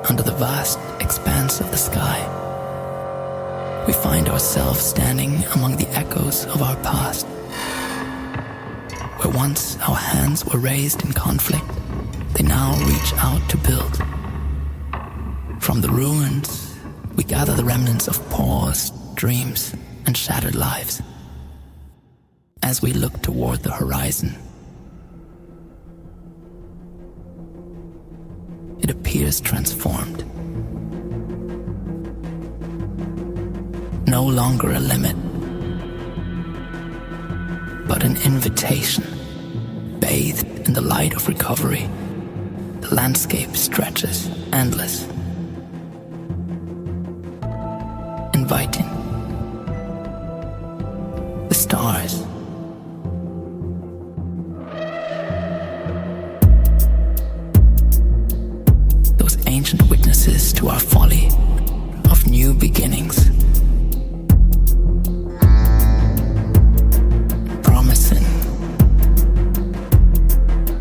under the vast expanse of the sky, we find ourselves standing among the echoes of our past. Where once our hands were raised in conflict, they now reach out to build. From the ruins, we gather the remnants of paused dreams and shattered lives. As we look toward the horizon, it appears transformed. No longer a limit, but an invitation. Bathed in the light of recovery, the landscape stretches endless, inviting. The stars, those ancient witnesses to our folly of new beginnings, promising.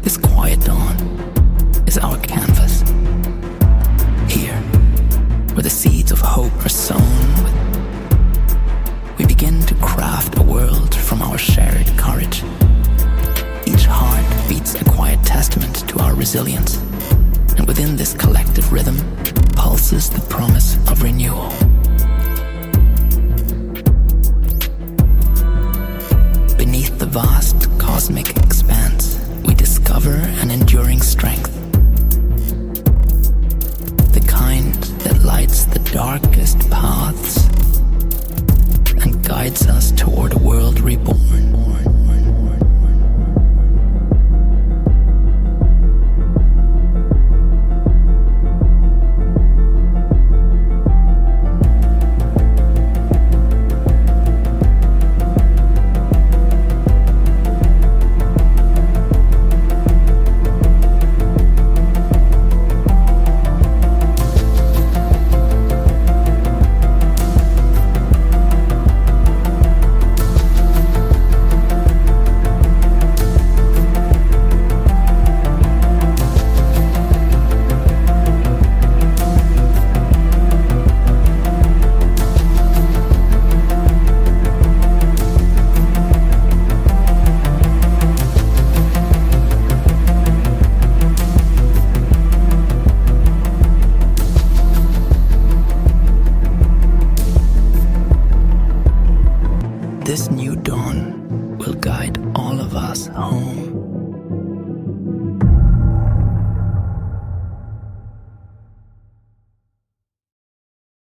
This quiet dawn is our canvas. Here, where the seeds of hope are sown, we begin to craft a world from our shared courage. Each heart beats a quiet testament to our resilience, and within this collective rhythm pulses the promise of renewal. Beneath the vast cosmic expanse, we discover an enduring strength, the kind that lights the darkest paths and guides us toward a world reborn.